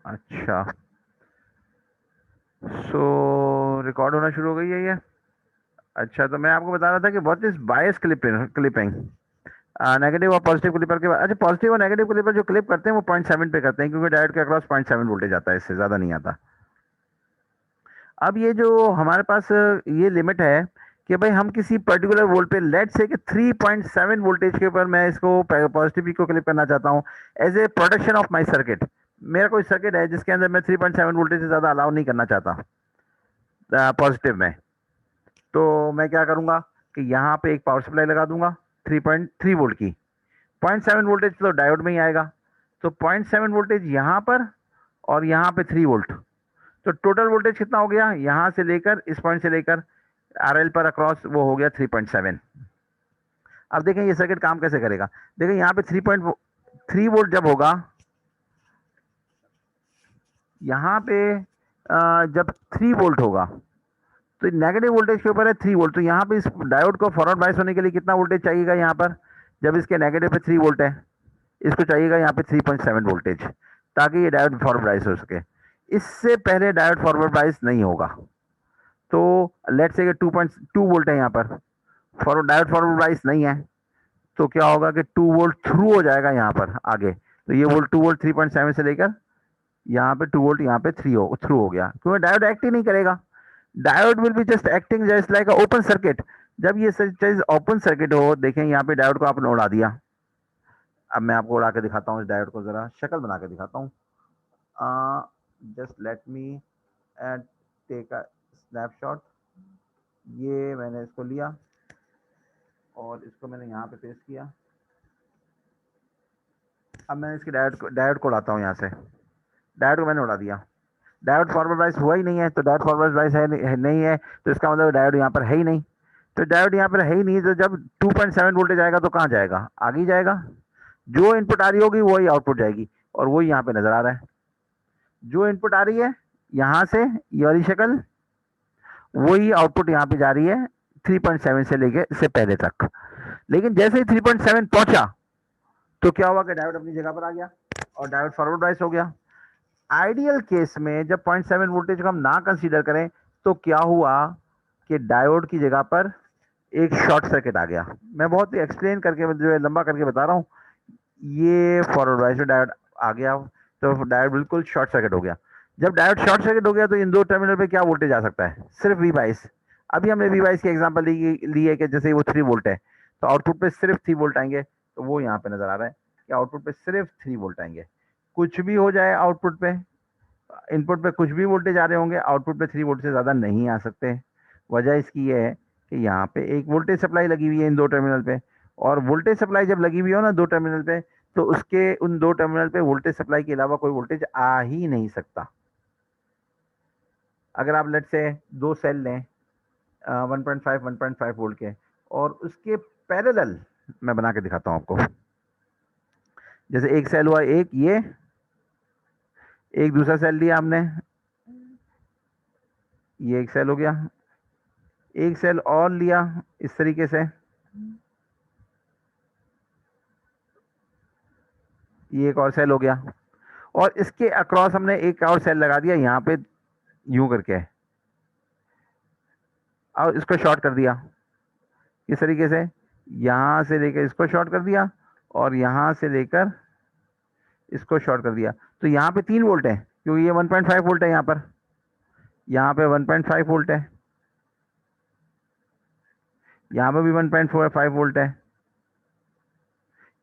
अच्छा, सो रिकॉर्ड होना शुरू हो गई है ये। अच्छा, तो मैं आपको बता रहा था कि what is bias clipping, negative और पॉजिटिव क्लिपर के बाद। अच्छा, पॉजिटिव और नेगेटिव क्लिपर जो क्लिप करते हैं वो 0.7 पे करते हैं, क्योंकि डायोड के अक्रॉस 0.7 वोल्टेज आता है, इससे ज़्यादा नहीं आता। अब ये जो हमारे पास ये लिमिट है कि भाई हम किसी पर्टिकुलर वोल्ट पे, लेट से कि 3.7 वोल्टेज के ऊपर मैं इसको पॉजिटिव को क्लिप करना चाहता हूँ as a production of my circuit. मेरा कोई सर्किट है जिसके अंदर मैं 3.7 वोल्टेज से ज़्यादा अलाउ नहीं करना चाहता पॉजिटिव में। तो मैं क्या करूंगा कि यहाँ पे एक पावर सप्लाई लगा दूंगा 3.3 वोल्ट की। 0.7 वोल्टेज तो डायोड में ही आएगा, तो 0.7 वोल्टेज यहाँ पर और यहाँ पे 3 वोल्ट। तो टोटल वोल्टेज कितना हो गया, यहाँ से लेकर इस पॉइंट से लेकर आरएल पर अक्रॉस, वो हो गया 3.7। अब देखें ये सर्किट काम कैसे करेगा। देखें यहाँ पे 3.3 वोल्ट जब होगा, यहाँ पे जब 3 वोल्ट होगा, तो नेगेटिव वोल्टेज के ऊपर है 3 वोल्ट, तो यहाँ पे इस डायोड को फॉरवर्ड बायस होने के लिए कितना वोल्टेज चाहिएगा यहाँ पर, जब इसके नेगेटिव पे 3 वोल्ट है, इसको चाहिएगा यहाँ पे 3.7 वोल्टेज, ताकि ये डायोड फॉरवर्ड बायस हो सके। इससे पहले डायोड फॉरवर्ड बायस नहीं होगा। तो लेट्स से 2.2 वोल्ट है यहाँ पर, फॉरवर्ड डायोड फॉरवर्ड बायस नहीं है, तो क्या होगा कि 2 वोल्ट थ्रू हो जाएगा यहाँ पर आगे। तो ये वोल्ट 2 वोल्ट 3.7 से लेकर यहाँ पे 2 वोल्ट यहाँ पे थ्रू हो गया, क्योंकि डायोड एक्ट ही नहीं करेगा। Diode will be just acting just like a open circuit. जब ये चीज ओपन सर्किट हो, देखें यहाँ पे डायोड को आपने उड़ा दिया। अब मैं आपको उड़ा के दिखाता हूँ, इस डायोड को जरा शक्ल बना के दिखाता हूँ। Just let me take a snapshot. ये मैंने इसको लिया और इसको मैंने यहाँ पे पेस्ट किया। अब मैं इसकी डायोड को उड़ाता हूँ यहाँ से। डायोड को मैंने उड़ा दिया, डायोड फॉरवर्ड बायस हुआ ही नहीं है, तो डायोड फॉरवर्ड बायस नहीं है, तो इसका मतलब डायोड यहाँ पर है ही नहीं। तो डायोड यहाँ पर है ही नहीं, तो जब 2.7 वोल्टेज आएगा तो कहाँ जाएगा, आगे ही जाएगा। जो इनपुट आ रही होगी वही आउटपुट जाएगी, और वही यहाँ पे नजर आ रहा है। जो इनपुट आ रही है यहाँ से, ये वाली शक्ल, वही आउटपुट यहाँ पे जा रही है 3.7 से लेके से पहले तक। लेकिन जैसे ही 3.7 पहुंचा, तो क्या हुआ कि डायोड अपनी जगह पर आ गया और डायोड फॉरवर्ड बायस हो गया। आइडियल केस में जब 0.7 वोल्टेज को हम ना कंसीडर करें, तो क्या हुआ कि डायोड की जगह पर एक शॉर्ट सर्किट आ गया। मैं बहुत ही एक्सप्लेन करके, जो है लंबा करके बता रहा हूँ। ये फॉरवर्ड बायस डायोड आ गया, तो डायोड बिल्कुल शॉर्ट सर्किट हो गया। जब डायोड शॉर्ट सर्किट हो गया, तो इन दो टर्मिनल पे क्या वोल्टेज आ सकता है, सिर्फ वी बाइस। अभी हमने वी बाइस की एग्जाम्पल ली है कि जैसे वो 3 वोल्ट है, तो आउटपुट पे सिर्फ 3 वोल्ट आएंगे, तो वो यहाँ पे नजर आ रहा है कि आउटपुट पे सिर्फ 3 वोल्ट आएंगे। कुछ भी हो जाए आउटपुट पे, इनपुट पे कुछ भी वोल्टेज आ रहे होंगे, आउटपुट पे 3 वोल्ट से ज़्यादा नहीं आ सकते। वजह इसकी ये है कि यहाँ पे एक वोल्टेज सप्लाई लगी हुई है इन दो टर्मिनल पे, और वोल्टेज सप्लाई जब लगी हुई हो ना दो टर्मिनल पे, तो उसके उन दो टर्मिनल पे वोल्टेज सप्लाई के अलावा कोई वोल्टेज आ ही नहीं सकता। अगर आप लेट से दो सेल लें 1.5 वोल्ट के, और उसके पैरेलल मैं बना के दिखाता हूँ आपको। जैसे एक सेल हुआ, एक दूसरा सेल लिया हमने, ये एक सेल हो गया, एक सेल और लिया इस तरीके से, ये एक और सेल हो गया, और इसके अक्रॉस हमने एक और सेल लगा दिया यहाँ पे यूं करके, और इसको शॉर्ट कर दिया इस तरीके से, यहाँ से लेकर इसको शॉर्ट कर दिया और यहाँ से लेकर इसको शॉर्ट कर दिया। तो यहाँ पे 3 वोल्ट है, क्योंकि ये 1.5 वोल्ट है, यहाँ पर यहाँ पे 1.5 वोल्ट है, यहाँ पे भी 1.45 वोल्ट है,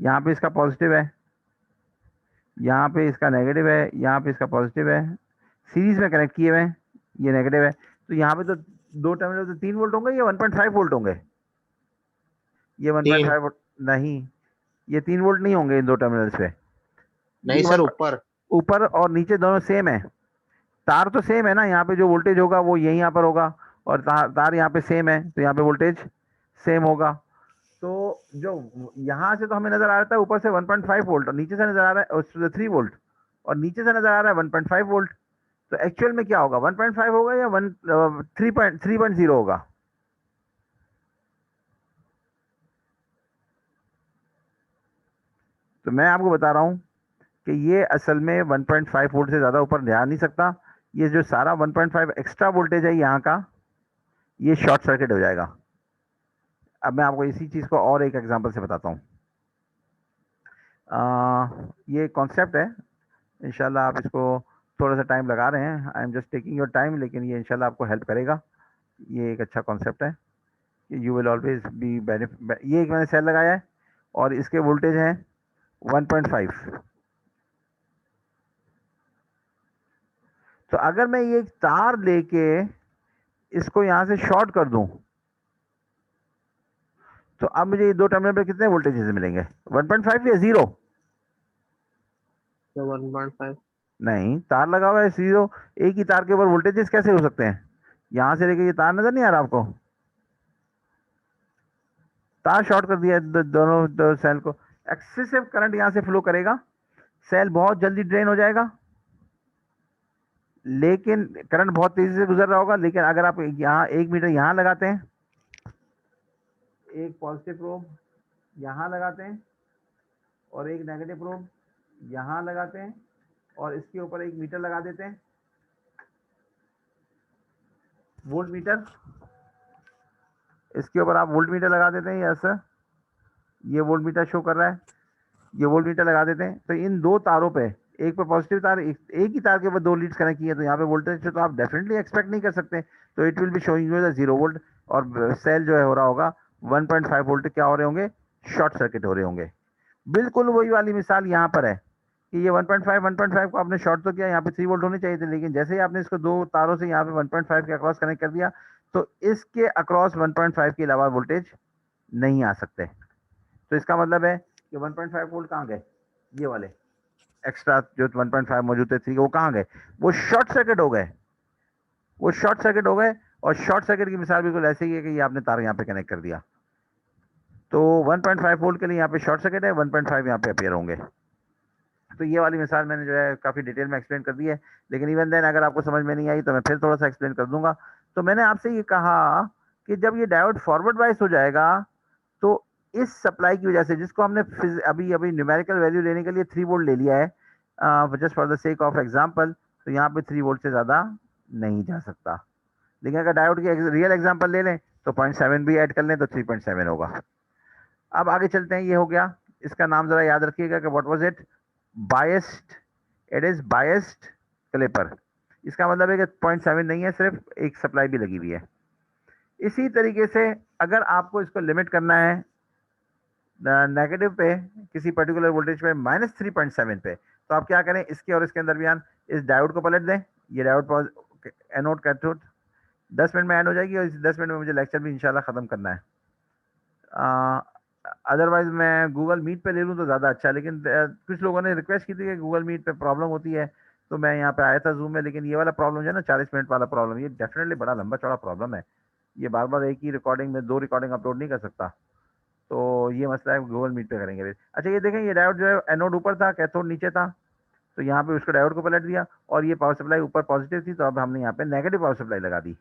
यहाँ पे इसका पॉजिटिव है, यहाँ पे इसका नेगेटिव है, यहाँ पे इसका पॉजिटिव है, सीरीज में कनेक्ट किए हुए हैं, ये नेगेटिव है। तो यहाँ पे तो दो टर्मिनल तो 3 वोल्ट होंगे, ये 1.5 वोल्ट होंगे। ये तीन? 1.5 वोल्ट नहीं, ये 3 वोल्ट नहीं होंगे इन दो टर्मिनल्स पे। नहीं ये सर, वन ऊपर। ऊपर और नीचे दोनों सेम है, तार तो सेम है ना, यहाँ पे जो वोल्टेज होगा वो यहीं यहाँ पर होगा, और तार यहाँ पे सेम है, तो यहाँ पे वोल्टेज सेम होगा। तो जो यहाँ से तो हमें नजर आ रहा था ऊपर से 1.5 वोल्ट, और नीचे से नजर आ रहा है 3 वोल्ट, और नीचे से नजर आ रहा है 1.5 वोल्ट। तो एक्चुअल में क्या होगा, 1.5 होगा या 3.0 होगा। तो मैं आपको बता रहा हूँ कि ये असल में 1.5 वोल्ट से ज़्यादा ऊपर जा नहीं सकता। ये जो सारा 1.5 एक्स्ट्रा वोल्टेज है यहाँ का, ये शॉर्ट सर्किट हो जाएगा। अब मैं आपको इसी चीज़ को और एक एग्जांपल से बताता हूँ। ये कॉन्सेप्ट है, इंशाल्लाह आप इसको थोड़ा सा टाइम लगा रहे हैं, I am just taking your time, लेकिन ये इंशाल्लाह आपको हेल्प करेगा। ये एक अच्छा कॉन्सेप्ट है कि you will always be benefit. ये एक मैंने सेल लगाया है और इसके वोल्टेज हैं 1.5। तो अगर मैं ये तार लेके इसको यहां से शॉर्ट कर दूं, तो अब मुझे ये दो टर्मिनल पे कितने वोल्टेजेस मिलेंगे? 1.5 या 0? 1.5। नहीं, तार लगा हुआ है 0। एक ही तार के ऊपर वोल्टेजेस कैसे हो सकते हैं? यहां से लेके ये तार नजर नहीं आ रहा आपको? तार शॉर्ट कर दिया है दोनों सेल को। एक्सेसिव करंट यहां से फ्लो करेगा, सेल बहुत जल्दी ड्रेन हो जाएगा, लेकिन करंट बहुत तेजी से गुजर रहा होगा। लेकिन अगर आप यहाँ 1 मीटर यहाँ लगाते हैं, एक पॉजिटिव प्रोब यहाँ लगाते हैं और एक नेगेटिव प्रोब यहाँ लगाते हैं और इसके ऊपर 1 मीटर लगा देते हैं, वोल्ट मीटर, इसके ऊपर आप वोल्ट मीटर लगा देते हैं। यस सर, ये वोल्ट मीटर शो कर रहा है, ये वोल्ट मीटर लगा देते हैं। तो इन दो तारों पे, एक पे पॉजिटिव तार, एक ही तार के ऊपर 2 लीड्स कनेक्ट किए, तो यहाँ पे वोल्टेज तो आप डेफिनेटली एक्सपेक्ट नहीं कर सकते। तो it will be showing you the 0 volt, और सेल जो है हो रहा होगा 1.5 वोल्ट क्या हो रहे होंगे? शॉर्ट सर्किट हो रहे होंगे। बिल्कुल वही वाली मिसाल यहाँ पर है कि ये 1.5 को आपने शॉर्ट तो किया, यहाँ पे 3 वोल्ट होने चाहिए थे, लेकिन जैसे ही आपने इसको दो तारों से यहाँ पे 1.5 के अक्रॉस कनेक्ट कर दिया, तो इसके अक्रॉस 1.5 के अलावा वोल्टेज नहीं आ सकते। तो इसका मतलब है कि 1.5 वोल्ट कहाँ गए? ये वाले एक्स्ट्रा जो 1.5 मौजूद थे 3, वो कहाँ गए? वो शॉर्ट सर्किट हो गए, वो शॉर्ट सर्किट हो गए। और शॉर्ट सर्किट की मिसाल बिल्कुल ऐसे ही है कि ये आपने तार यहाँ पे कनेक्ट कर दिया, तो 1.5 वोल्ट के लिए यहाँ पे शॉर्ट सर्किट है, 1.5 यहाँ पे अपेयर होंगे। तो ये वाली मिसाल मैंने जो है काफ़ी डिटेल में एक्सप्लेन कर दी है, लेकिन इवन देन अगर आपको समझ में नहीं आई तो मैं फिर थोड़ा सा एक्सप्लेन कर दूंगा। तो मैंने आपसे ये कहा कि जब ये डायोड फॉरवर्ड बाइस हो जाएगा, तो इस सप्लाई की वजह से, जिसको हमने अभी अभी न्यूमेरिकल वैल्यू लेने के लिए 3 वोल्ट ले लिया है, just for the sake of example, तो यहाँ पे 3 वोल्ट से ज़्यादा नहीं जा सकता। लेकिन अगर डायोड की रियल एग्जांपल ले लें तो 0.7 भी ऐड कर लें तो 3.7 होगा। अब आगे चलते हैं। ये हो गया, इसका नाम जरा याद रखिएगा कि what was it? Biased. It is biased clipper. इसका मतलब है कि 0.7 नहीं है, सिर्फ एक सप्लाई भी लगी हुई है। इसी तरीके से अगर आपको इसको लिमिट करना है नेगेटिव पे, किसी पर्टिकुलर वोल्टेज पे -3.7 पे, तो आप क्या करें? इसके और इसके दरमियान इस डायोड को पलट दें। ये डायोड एनोड कैथोड 10 मिनट में ऐड हो जाएगी, और इस 10 मिनट में मुझे लेक्चर भी इंशाल्लाह ख़त्म करना है। अदरवाइज मैं गूगल मीट पे ले लूँ तो ज़्यादा अच्छा है, लेकिन कुछ लोगों ने रिक्वेस्ट की थी कि गूगल मीट पे प्रॉब्लम होती है, तो मैं यहाँ पे आया था जूम में। लेकिन ये वाला प्रॉब्लम जो है ना, 40 मिनट वाला प्रॉब्लम, ये डेफिनेटली बड़ा लंबा चौड़ा प्रॉब्लम है। ये बार बार एक ही रिकॉर्डिंग में 2 रिकॉर्डिंग अपलोड नहीं कर सकता, तो ये मसला है, गूगल मीट पे करेंगे। अच्छा ये देखें, ये डायोड जो है एनोड ऊपर था, कैथोड नीचे था, तो यहाँ पे उसको डायोड को पलट दिया, और ये पावर सप्लाई ऊपर पॉजिटिव थी, तो अब हमने यहाँ पे नेगेटिव पावर सप्लाई लगा दी।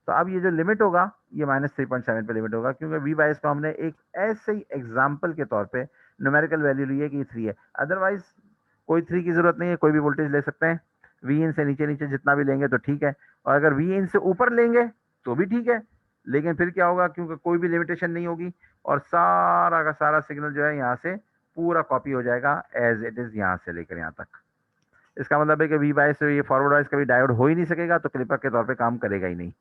तो अब ये जो लिमिट होगा, ये -3.7 पे लिमिट होगा, क्योंकि वी बायस को हमने एक ऐसे ही एग्जाम्पल के तौर पे न्यूमेरिकल वैल्यू ली है कि 3 है। अदरवाइज कोई 3 की जरूरत नहीं है, कोई भी वोल्टेज ले सकते हैं। वी इन से नीचे नीचे जितना भी लेंगे तो ठीक है, और अगर वी इन से ऊपर लेंगे तो भी ठीक है। लेकिन फिर क्या होगा, क्योंकि कोई भी लिमिटेशन नहीं होगी, और सारा का सारा सिग्नल जो है यहाँ से पूरा कॉपी हो जाएगा एज इट इज, यहाँ से लेकर यहाँ तक। इसका मतलब है कि वी बायस से ये फॉरवर्ड वाइज कभी डायोड हो ही नहीं सकेगा, तो क्लिपर के तौर पे काम करेगा ही नहीं।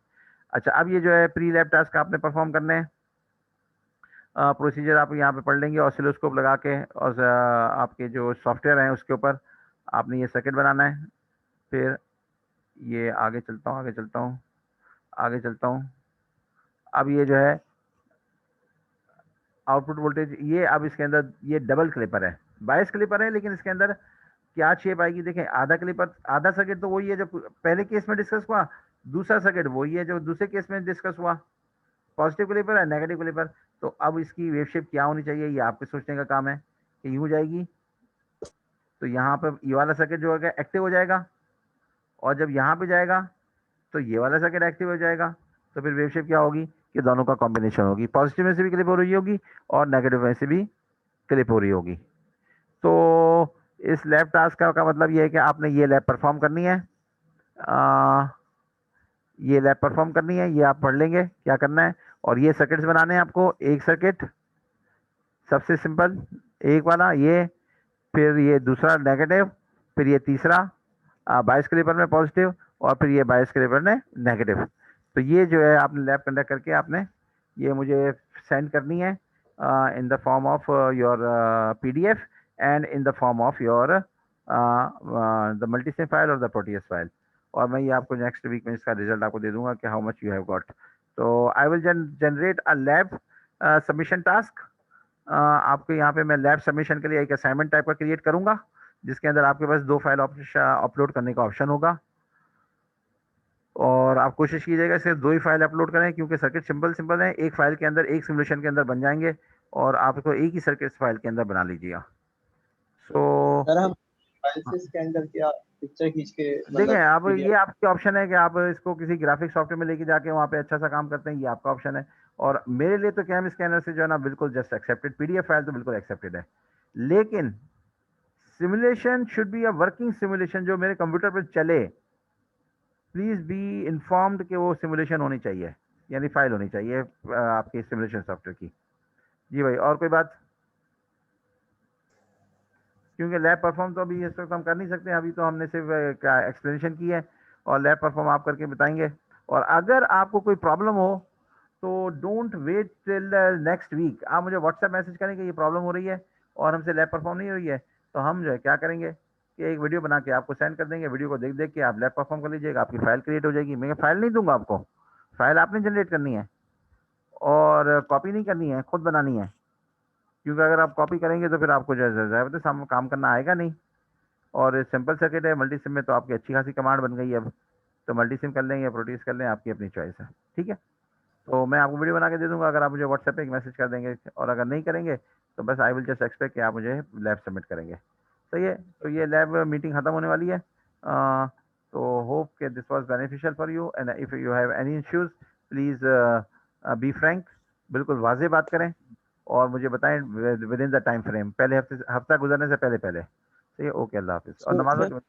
अच्छा, अब ये जो है प्री लैब टास्क आपने परफॉर्म करने हैं। प्रोसीजर आप यहाँ पे पढ़ लेंगे, ऑसिलोस्कोप लगा के, और आपके जो सॉफ्टवेयर हैं उसके ऊपर आपने ये सर्किट बनाना है। फिर ये आगे चलता हूँ, आगे चलता हूँ, आगे चलता हूँ। अब ये जो है आउटपुट वोल्टेज, ये अब इसके अंदर ये डबल क्लिपर है, बायस क्लिपर है, लेकिन इसके अंदर क्या शेप आएगी देखें। आधा क्लिपर, आधा सर्किट तो वही है जो पहले केस में डिस्कस हुआ, दूसरा सर्किट वही है जो दूसरे केस में डिस्कस हुआ। पॉजिटिव क्लिपर है, नेगेटिव क्लिपर। तो अब इसकी वेव शेप क्या होनी चाहिए, ये आपके सोचने का काम है कि यूं जाएगी, तो यहाँ पे ये वाला सर्किट जो है एक्टिव हो जाएगा, और जब यहाँ पे जाएगा तो ये वाला सर्किट एक्टिव हो जाएगा। तो फिर वेव शेप क्या होगी कि दोनों का कॉम्बिनेशन होगी, पॉजिटिव में से भी क्लिप हो रही होगी और नेगेटिव में से भी क्लिप हो रही होगी। तो इस लैब टास्क का मतलब ये है कि आपने ये लैब परफॉर्म करनी है, ये लैब परफॉर्म करनी है, ये आप पढ़ लेंगे क्या करना है, और ये सर्किट्स बनाने हैं आपको। एक सर्किट सबसे सिंपल एक वाला ये, फिर ये दूसरा नेगेटिव, फिर ये तीसरा बायस कैलिपर में पॉजिटिव, और फिर ये बायस कैलिपर में नेगेटिव। तो ये जो है आपने लैब कंडक्ट करके आपने ये मुझे सेंड करनी है in the form of your PDF and in the form of your the Multisim file और द प्रोटीएस फाइल, और मैं ये आपको नेक्स्ट वीक में इसका रिजल्ट आपको दे दूंगा कि how much you have got. तो I will generate a lab submission task. आपके यहाँ पे मैं लैब सबमिशन के लिए एक असाइनमेंट टाइप का क्रिएट करूंगा, जिसके अंदर आपके पास 2 फाइल अपलोड करने का ऑप्शन होगा, और आप कोशिश कीजिएगा सिर्फ 2 ही फाइल अपलोड करें, क्योंकि सर्किट सिंपल सिंपल है, एक फाइल के अंदर एक सिमुलेशन के अंदर बन जाएंगे, और आपको एक ही सर्किट फाइल के अंदर बना लीजिएगा। सो सर हम के अंदर क्या पिक्चर खींच के देखें, अब PDF ये आपकी ऑप्शन है कि आप इसको किसी ग्राफिक सॉफ्टवेयर में लेके जाके वहाँ पे अच्छा सा काम करते हैं, ये आपका ऑप्शन है। और मेरे लिए तो कैम स्कैनर से जो है ना बिल्कुल जस्ट एक्सेप्टेड, पीडीएफ फाइल तो बिल्कुल एक्सेप्टेड है, लेकिन simulation should be a working simulation जो मेरे कंप्यूटर पर चले। प्लीज बी इन्फॉर्म्ड कि वो सिमुलेशन होनी चाहिए, यानी फाइल होनी चाहिए आपके सिमुलेशन सॉफ्टवेयर की। जी भाई, और कोई बात? क्योंकि लैब परफॉर्म तो अभी इस वक्त हम कर नहीं सकते, अभी तो हमने सिर्फ क्या एक्सप्लेनेशन की है, और लैब परफॉर्म आप करके बताएंगे। और अगर आपको कोई प्रॉब्लम हो तो don't wait till next week, आप मुझे व्हाट्सएप मैसेज करें कि ये प्रॉब्लम हो रही है और हमसे लैब परफॉर्म नहीं हो रही है, तो हम जो है क्या करेंगे कि एक वीडियो बना के आपको सेंड कर देंगे, वीडियो को देख देख के आप लैब परफॉर्म कर लीजिएगा, आपकी फाइल क्रिएट हो जाएगी। मैं फाइल नहीं दूंगा आपको, फाइल आपने जनरेट करनी है और कॉपी नहीं करनी है, खुद बनानी है, क्योंकि अगर आप कॉपी करेंगे तो फिर आपको जो है काम करना आएगा नहीं। और सिंपल सर्किट है, मल्टी सिम में तो आपकी अच्छी खासी कमांड बन गई है अब, तो मल्टी सिम कर लें या प्रोड्यूस कर लें, आपकी अपनी चॉइस है, ठीक है। तो मैं आपको वीडियो बना के दे दूंगा, अगर आप मुझे व्हाट्सएप पे एक मैसेज कर देंगे, और अगर नहीं करेंगे तो बस आई विल जस्ट एक्सपेक्ट कि आप मुझे लैब सबमिट करेंगे। सही है, तो ये लैब मीटिंग खत्म होने वाली है। तो होप कि this was beneficial for you, and if you have any issues please be frank, बिल्कुल वाजे बात करें और मुझे बताएं with in the time frame, पहले हफ्ता गुजरने से पहले पहले। सही है, ओके, अल्लाह हाफिज, और सर नमाज सर में